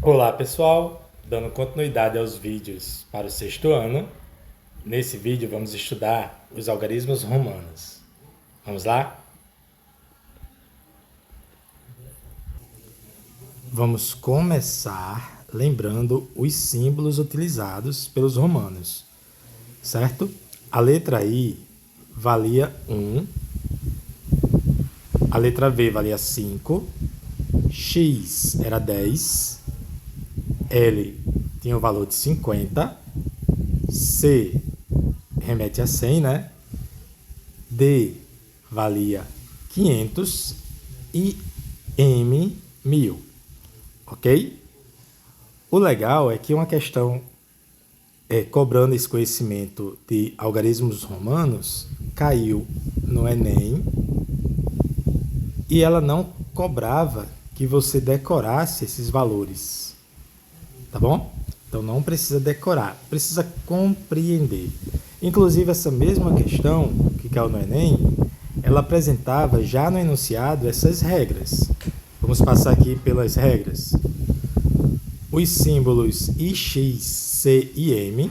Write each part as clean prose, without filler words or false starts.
Olá pessoal, dando continuidade aos vídeos para o sexto ano, nesse vídeo vamos estudar os algarismos romanos. Vamos lá? Vamos começar lembrando os símbolos utilizados pelos romanos, certo? A letra I valia 1, a letra V valia 5, X era 10, L tinha o valor de 50, C remete a 100, né? D valia 500 e M 1000, ok? O legal é que uma questão cobrando esse conhecimento de algarismos romanos caiu no Enem e ela não cobrava que você decorasse esses valores, tá bom? Então não precisa decorar, precisa compreender. Inclusive essa mesma questão que caiu no Enem, ela apresentava já no enunciado essas regras. Vamos passar aqui pelas regras. Os símbolos IX, C e M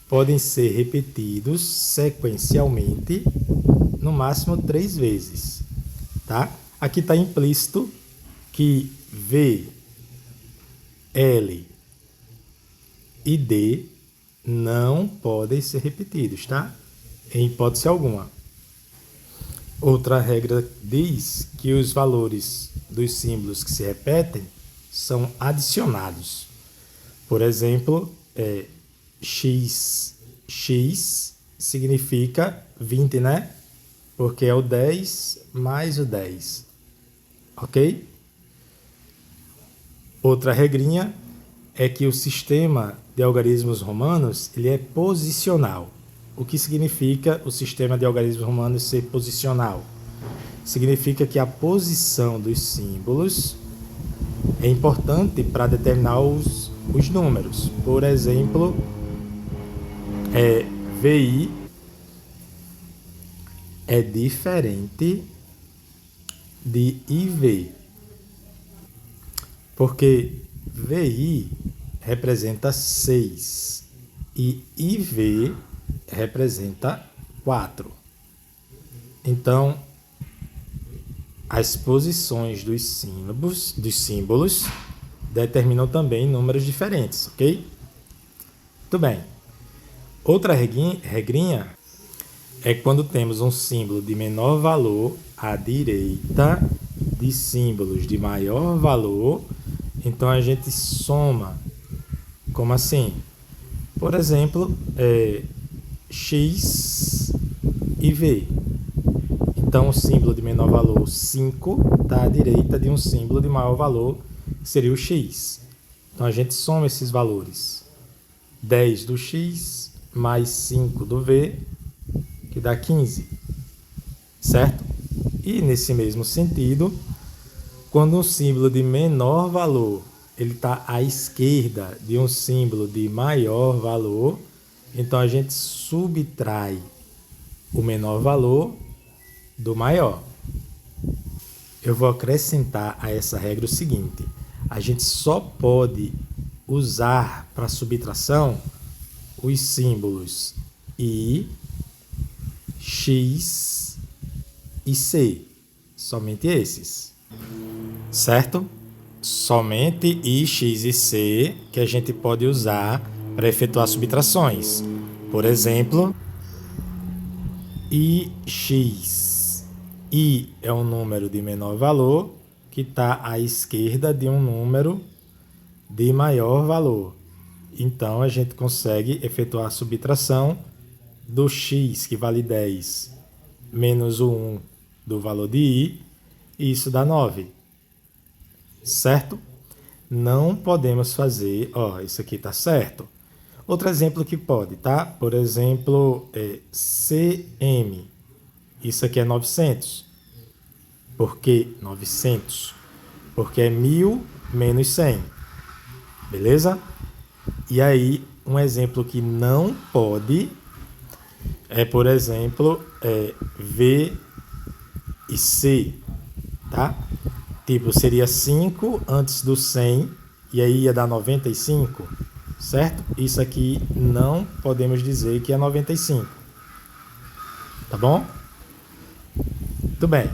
podem ser repetidos sequencialmente no máximo 3 vezes, tá? Aqui está implícito que V, L e D não podem ser repetidos, tá? Em hipótese alguma. Outra regra diz que os valores dos símbolos que se repetem são adicionados. Por exemplo, x significa 20, né? Porque é o 10 mais o 10. Ok? Outra regrinha é que o sistema de algarismos romanos ele é posicional. O que significa o sistema de algarismos romanos ser posicional? Significa que a posição dos símbolos é importante para determinar os números. Por exemplo, VI é diferente de IV, porque VI representa 6 e IV representa 4. Então, as posições dos símbolos determinam também números diferentes, ok? Muito bem. Outra regrinha é quando temos um símbolo de menor valor à direita de símbolos de maior valor, então a gente soma. Como assim? Por exemplo, X e V. Então, o símbolo de menor valor 5 está à direita de um símbolo de maior valor, que seria o X. Então, a gente soma esses valores. 10 do X mais 5 do V, que dá 15. Certo? E, nesse mesmo sentido, quando um símbolo de menor valor ele está à esquerda de um símbolo de maior valor, então a gente subtrai o menor valor do maior. Eu vou acrescentar a essa regra o seguinte: a gente só pode usar para subtração os símbolos I, X e C, somente esses, certo? Somente I, X e C que a gente pode usar para efetuar subtrações. Por exemplo, IX. I é um número de menor valor que está à esquerda de um número de maior valor. Então, a gente consegue efetuar a subtração do X, que vale 10, menos o 1 do valor de I, e isso dá 9. Certo? Não podemos fazer, isso aqui está certo. Outro exemplo que pode, tá? Por exemplo, CM. Isso aqui é 900. Por que 900? Porque é 1000 menos 100. Beleza? E aí, um exemplo que não pode é, por exemplo, V e C, tá? Tipo, seria 5 antes do 100 e aí ia dar 95, certo? Isso aqui não podemos dizer que é 95. Tá bom? Muito bem.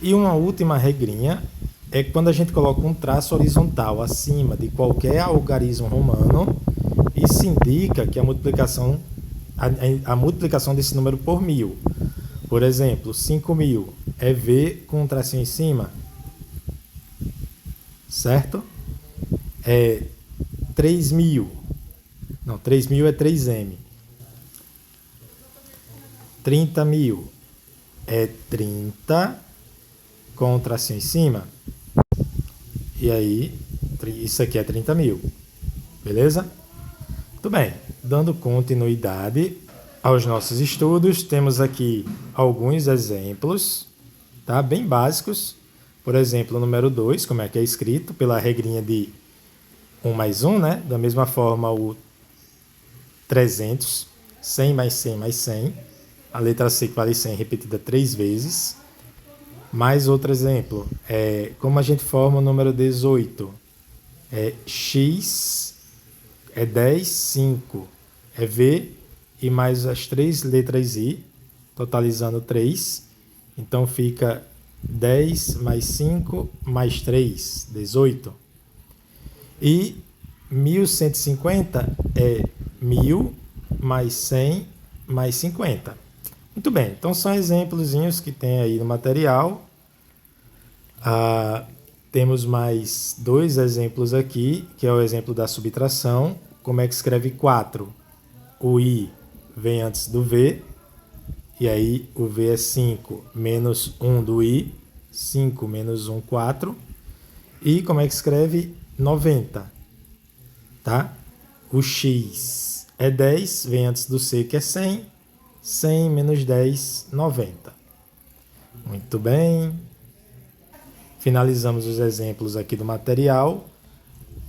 E uma última regrinha é que quando a gente coloca um traço horizontal acima de qualquer algarismo romano, isso indica que a multiplicação desse número por 1000. Por exemplo, 5.000 é V com um tracinho em cima, certo? 3.000, não, 3.000 é 3M. 30.000 é 30 com um tracinho em cima. E aí, isso aqui é 30.000. Beleza? Muito bem. Dando continuidade aos nossos estudos, temos aqui alguns exemplos, tá? Bem básicos. Por exemplo, o número 2, como é que é escrito? Pela regrinha de 1 mais 1, né? Da mesma forma, o 300, 100 mais 100 mais 100. A letra C que vale 100 repetida 3 vezes. Mais outro exemplo, como a gente forma o número 18? X é 10, 5 é V e mais as 3 letras I, totalizando 3. Então fica 10 mais 5 mais 3, 18. E 1150 é 1000 mais 100 mais 50. Muito bem, então são exemplozinhos que tem aí no material. Temos mais 2 exemplos aqui, que é o exemplo da subtração. Como é que escreve 4? O I vem antes do V, e aí o V é 5 menos 1 do I, 5 menos 1, 4. E como é que escreve 90? Tá? O X é 10, vem antes do C, que é 100. 100 menos 10, 90. Muito bem. Finalizamos os exemplos aqui do material,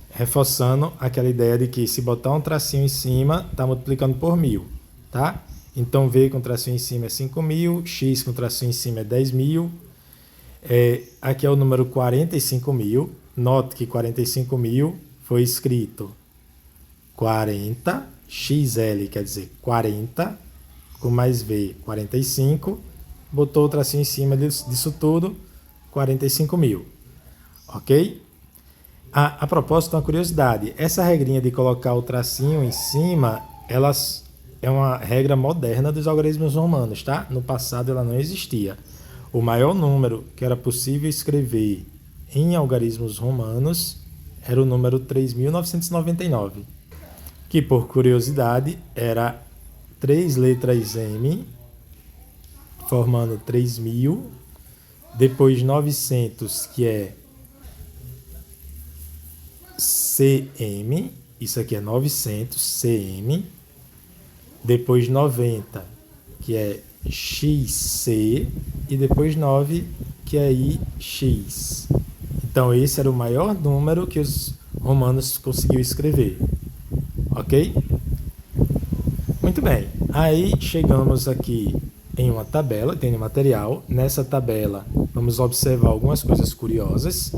reforçando aquela ideia de que se botar um tracinho em cima, está multiplicando por 1000, tá? Então, V com tracinho em cima é 5.000, X com tracinho em cima é 10.000. Aqui é o número 45.000. Note que 45.000 foi escrito 40, XL quer dizer 40, com mais V, 45, botou o tracinho em cima disso tudo, 45.000, ok? A propósito, uma curiosidade, essa regrinha de colocar o tracinho em cima, ela é uma regra moderna dos algarismos romanos, tá? No passado ela não existia. O maior número que era possível escrever em algarismos romanos era o número 3.999, que por curiosidade era 3 letras M, formando 3.000, depois 900, que é CM, isso aqui é 900, CM, depois 90, que é XC, e depois 9, que é IX. Então esse era o maior número que os romanos conseguiram escrever, ok? Muito bem, aí chegamos aqui em uma tabela, tem no material. Nessa tabela vamos observar algumas coisas curiosas.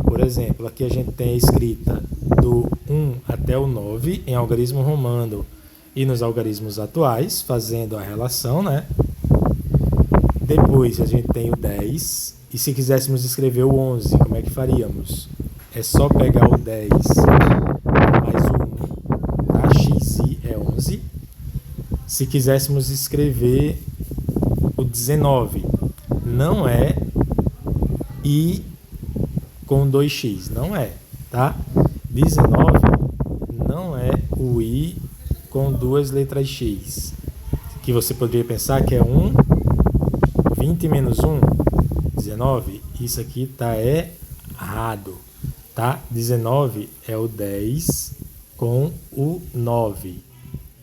Por exemplo, aqui a gente tem a escrita do 1 até o 9 em algarismo romano e nos algarismos atuais, fazendo a relação, né? Depois a gente tem o 10, e se quiséssemos escrever o 11, como é que faríamos? É só pegar o 10 mais o 1, tá? XI é 11. Se quiséssemos escrever o 19, não é I com 2x, não é, tá? 19 não é o I com 2 letras x, que você poderia pensar que é 1, 20 menos 1, 19, isso aqui está errado, tá? 19 é o 10 com o 9,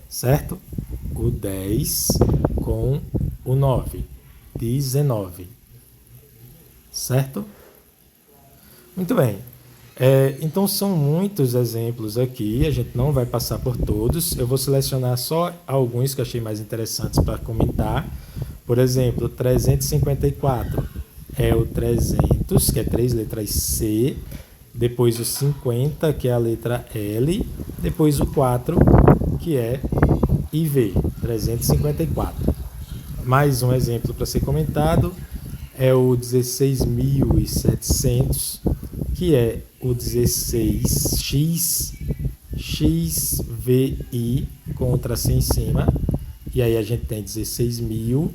certo? O 10 com o 9, 19, certo? Muito bem, então são muitos exemplos aqui, a gente não vai passar por todos, eu vou selecionar só alguns que eu achei mais interessantes para comentar. Por exemplo, 354 é o 300, que é 3 letras C, depois o 50, que é a letra L, depois o 4, que é IV, 354. Mais um exemplo para ser comentado é o 16.700, que é o 16x, XVI com o tracinho em cima, e aí a gente tem 16.000,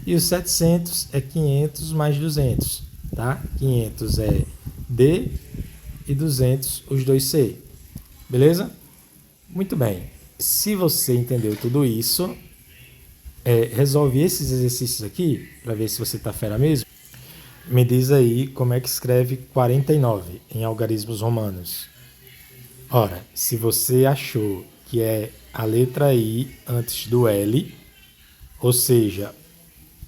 e o 700 é 500 mais 200, tá? 500 é D e 200 os dois C, beleza? Muito bem, se você entendeu tudo isso, resolve esses exercícios aqui, para ver se você está fera mesmo. Me diz aí como é que escreve 49 em algarismos romanos. Ora, se você achou que é a letra I antes do L, ou seja,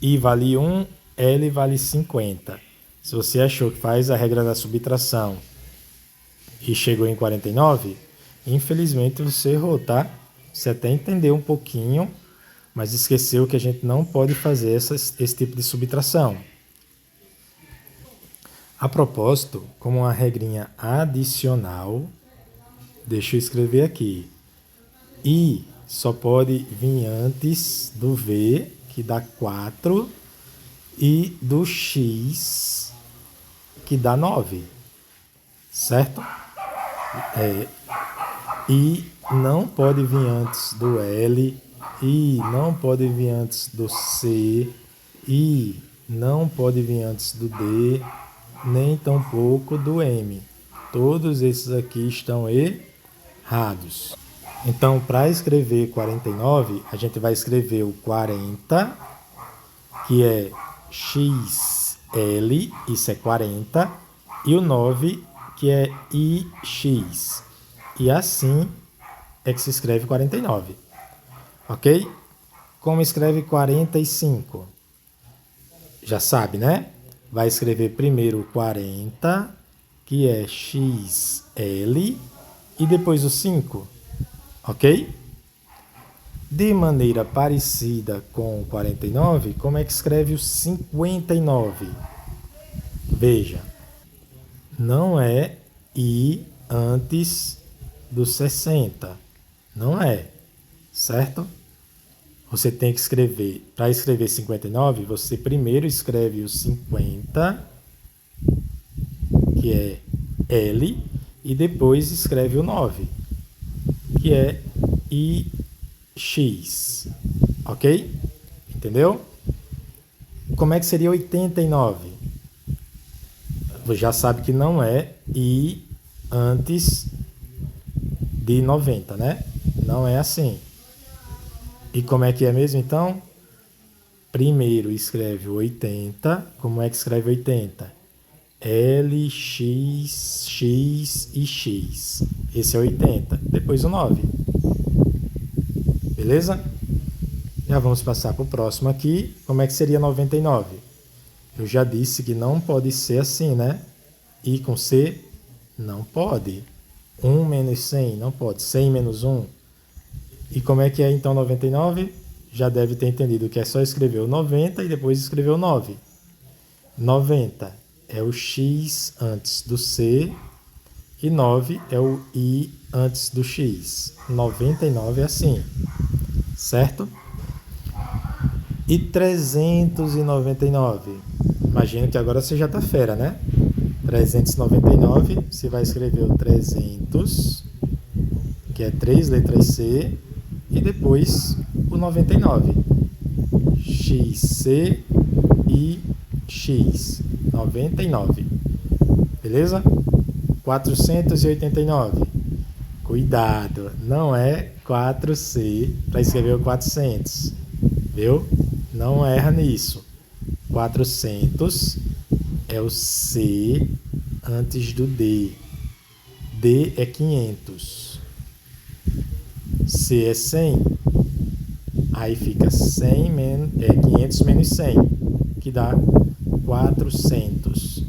I vale 1, L vale 50. Se você achou que faz a regra da subtração e chegou em 49, infelizmente você errou, tá? Você até entendeu um pouquinho, mas esqueceu que a gente não pode fazer esse tipo de subtração. A propósito, como uma regrinha adicional, deixa eu escrever aqui. I só pode vir antes do V, que dá 4, e do X, que dá 9. Certo? I não pode vir antes do L, I não pode vir antes do C, I não pode vir antes do D, nem tampouco do M. Todos esses aqui estão errados. Então, para escrever 49, a gente vai escrever o 40, que é XL, isso é 40, e o 9, que é IX. E assim é que se escreve 49. Ok? Como escreve 45? Já sabe, né? Vai escrever primeiro o 40, que é XL, e depois o 5. Ok? De maneira parecida com o 49, como é que escreve o 59? Veja, não é I antes do 60. Não é, certo? Você tem que escrever, para escrever 59, você primeiro escreve o 50, que é L, e depois escreve o 9, que é IX. Ok? Entendeu? Como é que seria 89? Você já sabe que não é I antes de 90, né? Não é assim. E como é que é mesmo, então? Primeiro escreve o 80. Como é que escreve 80? L, X, X e X. Esse é 80. Depois o 9. Beleza? Já vamos passar para o próximo aqui. Como é que seria 99? Eu já disse que não pode ser assim, né? I com C? Não pode. 1 menos 100? Não pode. 100 menos 1? E como é que é então 99? Já deve ter entendido que é só escrever o 90 e depois escrever o 9. 90 é o X antes do C e 9 é o I antes do X. 99 é assim, certo? E 399? Imagino que agora você já está fera, né? 399, você vai escrever o 300, que é 3 letras C, e depois o 99. XC e X. 99. Beleza? 489. Cuidado, não é 4C para escrever o 400. Viu? Não erra nisso. 400 é o C antes do D. D é 500. C é 100. Aí fica 500 menos 100, que dá 400.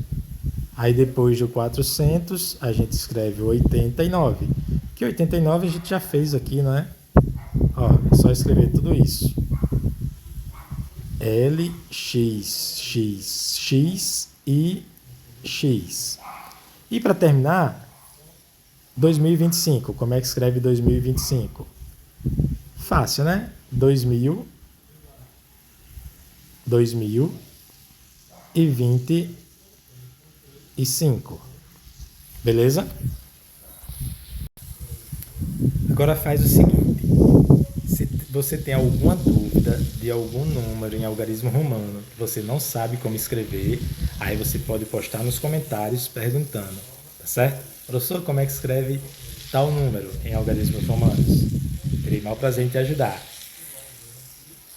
Aí depois do 400, a gente escreve 89. Que 89 a gente já fez aqui, não é? Ó, é só escrever tudo isso. L, X, X, X e X. E para terminar, 2025. Como é que escreve 2025? Fácil, né? 2025. Beleza? Agora faz o seguinte. Se você tem alguma dúvida de algum número em algarismo romano que você não sabe como escrever, aí você pode postar nos comentários perguntando, tá certo? Professor, como é que escreve tal número em algarismos romanos? Terei maior prazer em te ajudar.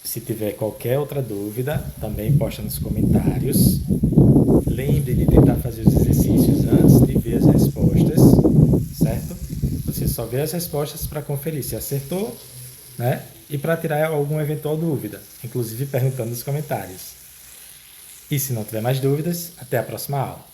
Se tiver qualquer outra dúvida, também posta nos comentários. Lembre de tentar fazer os exercícios antes de ver as respostas, certo? Você só vê as respostas para conferir se acertou, né? E para tirar alguma eventual dúvida, inclusive perguntando nos comentários. E se não tiver mais dúvidas, até a próxima aula.